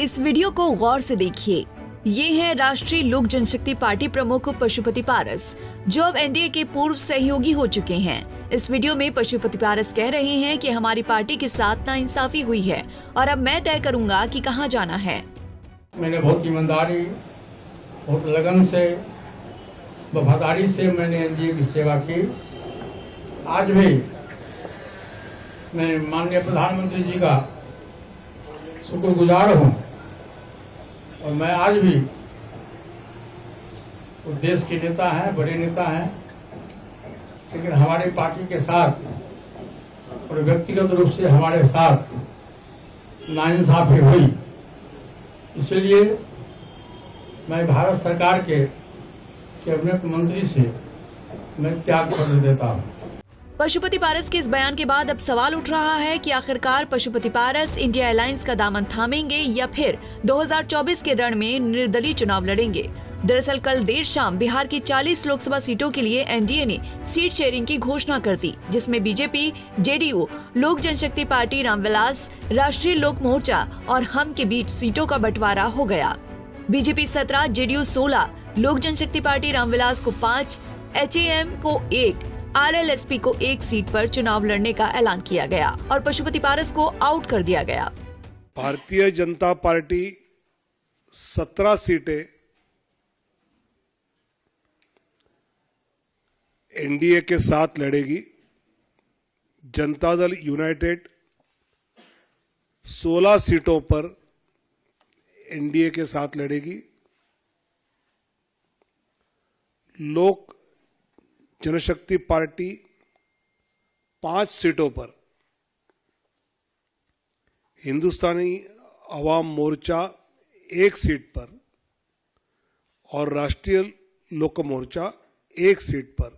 इस वीडियो को गौर से देखिए। ये है राष्ट्रीय लोक जनशक्ति पार्टी प्रमुख पशुपति पारस, जो अब एनडीए के पूर्व सहयोगी हो चुके हैं। इस वीडियो में पशुपति पारस कह रहे हैं कि हमारी पार्टी के साथ नाइंसाफी हुई है और अब मैं तय करूंगा कि कहां जाना है। मैंने बहुत ईमानदारी, बहुत लगन से, वफादारी से मैंने एनडीए की सेवा की। आज भी मैं माननीय प्रधानमंत्री जी का शुक्रगुजार हूँ और मैं आज भी वो देश के नेता हैं, बड़े नेता हैं, लेकिन हमारी पार्टी के साथ और व्यक्तिगत रूप से हमारे साथ नाइंसाफी हुई। इसलिए मैं भारत सरकार के कैबिनेट मंत्री से मैं त्याग पत्र देता हूँ। पशुपति पारस के इस बयान के बाद अब सवाल उठ रहा है कि आखिरकार पशुपति पारस इंडिया अलायंस का दामन थामेंगे या फिर 2024 के रण में निर्दलीय चुनाव लड़ेंगे। दरअसल कल देर शाम बिहार की 40 लोकसभा सीटों के लिए एनडीए ने सीट शेयरिंग की घोषणा कर दी, जिसमें बीजेपी, जेडीयू, लोक जनशक्ति पार्टी रामविलास, राष्ट्रीय लोक मोर्चा और हम के बीच सीटों का बंटवारा हो गया। बीजेपी 17, जेडीयू 16, लोक जनशक्ति पार्टी रामविलास को 5, एचएएम को 1, आरएलएसपी को 1 सीट पर चुनाव लड़ने का ऐलान किया गया और पशुपति पारस को आउट कर दिया गया। भारतीय जनता पार्टी 17 सीटें एनडीए के साथ लड़ेगी। जनता दल यूनाइटेड 16 सीटों पर एनडीए के साथ लड़ेगी। लोक जनशक्ति पार्टी 5 सीटों पर, हिंदुस्तानी अवाम मोर्चा 1 सीट पर और राष्ट्रीय लोक मोर्चा 1 सीट पर।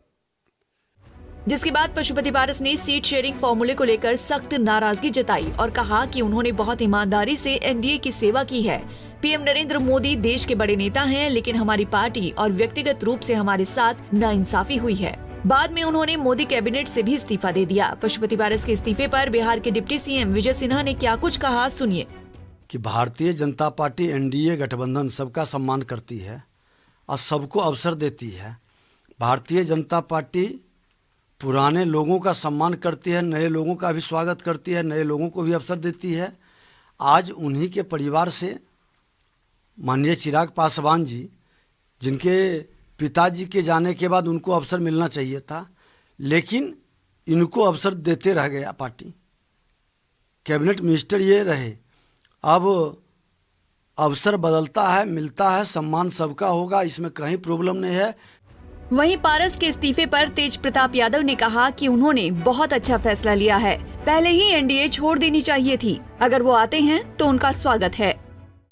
जिसके बाद पशुपति पारस ने सीट शेयरिंग फॉर्मूले को लेकर सख्त नाराजगी जताई और कहा कि उन्होंने बहुत ईमानदारी से एनडीए की सेवा की है। पीएम नरेंद्र मोदी देश के बड़े नेता हैं, लेकिन हमारी पार्टी और व्यक्तिगत रूप से हमारे साथ नाइंसाफी हुई है। बाद में उन्होंने मोदी कैबिनेट से भी इस्तीफा दे दिया। पशुपति पारस के इस्तीफे पर बिहार के डिप्टी सीएम विजय सिन्हा ने क्या कुछ कहा, सुनिए। कि भारतीय जनता पार्टी एनडीए गठबंधन सबका सम्मान करती है और सबको अवसर देती है। भारतीय जनता पार्टी पुराने लोगों का सम्मान करती है, नए लोगों का भी स्वागत करती है, नए लोगों को भी अवसर देती है। आज उन्हीं के परिवार से माननीय चिराग पासवान जी, जिनके पिताजी के जाने के बाद उनको अवसर मिलना चाहिए था, लेकिन इनको अवसर देते रह गया पार्टी। कैबिनेट मिनिस्टर ये रहे। अब अवसर बदलता है, मिलता है, सम्मान सबका होगा, इसमें कहीं प्रॉब्लम नहीं है। वहीं पारस के इस्तीफे पर तेज प्रताप यादव ने कहा कि उन्होंने बहुत अच्छा फैसला लिया है। पहले ही एनडीए छोड़ देनी चाहिए थी। अगर वो आते हैं तो उनका स्वागत है।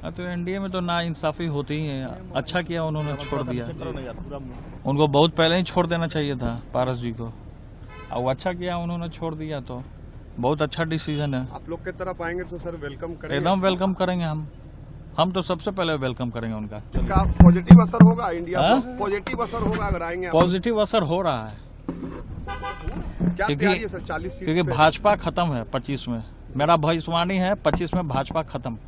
तो एनडीए में तो नाइंसाफी होती ही है। अच्छा किया उन्होंने छोड़ दिया। उनको बहुत पहले ही छोड़ देना चाहिए था पारस जी को। अब अच्छा किया उन्होंने छोड़ दिया, तो बहुत अच्छा डिसीजन है। आप लोग की तरफ आएंगे तो सर वेलकम करेंगे। एकदम वेलकम करेंगे हम तो सबसे पहले वेलकम करेंगे उनका। इसका पॉजिटिव असर होगा इंडिया पर? पॉजिटिव असर होगा अगर आएंगे? पॉजिटिव असर हो रहा है। क्या तैयारी है सर 40 सीट? क्योंकि भाजपा खत्म है 25 में। मेरा भविष्यवाणी है 25 में भाजपा खत्म।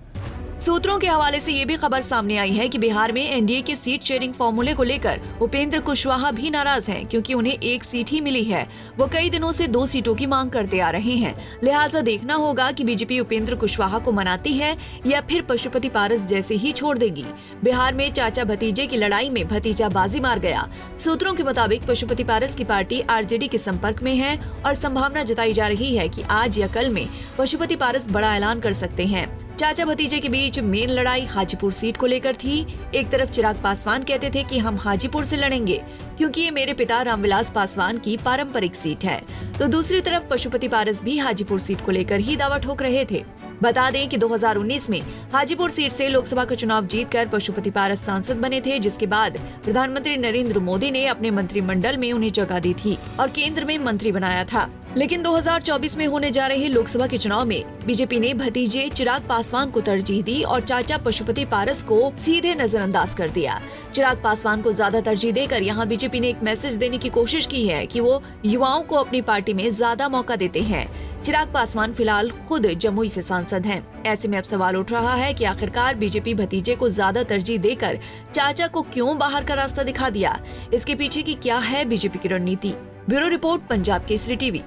सूत्रों के हवाले से ये भी खबर सामने आई है कि बिहार में एनडीए के सीट शेयरिंग फॉर्मूले को लेकर उपेंद्र कुशवाहा भी नाराज हैं, क्योंकि उन्हें 1 सीट ही मिली है। वो कई दिनों से 2 सीटों की मांग करते आ रहे हैं। लिहाजा देखना होगा कि बीजेपी उपेंद्र कुशवाहा को मनाती है या फिर पशुपति पारस जैसे ही छोड़ देगी। बिहार में चाचा भतीजे की लड़ाई में भतीजा बाजी मार गया। सूत्रों के मुताबिक पशुपति पारस की पार्टी आरजेडी के संपर्क में है और संभावना जताई जा रही है कि आज या कल में पशुपति पारस बड़ा ऐलान कर सकते हैं। चाचा भतीजे के बीच मेन लड़ाई हाजीपुर सीट को लेकर थी। एक तरफ चिराग पासवान कहते थे कि हम हाजीपुर से लड़ेंगे क्योंकि ये मेरे पिता रामविलास पासवान की पारंपरिक सीट है, तो दूसरी तरफ पशुपति पारस भी हाजीपुर सीट को लेकर ही दावा ठोक रहे थे। बता दें कि 2019 में हाजीपुर सीट से लोकसभा का चुनाव जीतकर पशुपति पारस सांसद बने थे, जिसके बाद प्रधानमंत्री नरेंद्र मोदी ने अपने मंत्रिमंडल में उन्हें जगह दी थी और केंद्र में मंत्री बनाया था। लेकिन 2024 में होने जा रहे लोकसभा के चुनाव में बीजेपी ने भतीजे चिराग पासवान को तरजीह दी और चाचा पशुपति पारस को सीधे नजरअंदाज कर दिया। चिराग पासवान को ज्यादा तरजीह देकर यहां बीजेपी ने एक मैसेज देने की कोशिश की है कि वो युवाओं को अपनी पार्टी में ज्यादा मौका देते हैं। चिराग पासवान फिलहाल खुद जमुई से सांसद हैं। ऐसे में अब सवाल उठ रहा है कि आखिरकार बीजेपी भतीजे को ज्यादा तरजीह देकर चाचा को क्यों बाहर का रास्ता दिखा दिया। इसके पीछे की क्या है बीजेपी की रणनीति। Bureau report, Punjab Kesari TV.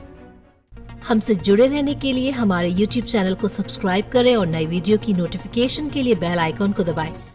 हमसे जुड़े रहने के लिए हमारे YouTube चैनल को सब्सक्राइब करें और नई वीडियो की नोटिफिकेशन के लिए बेल आइकॉन को दबाएं।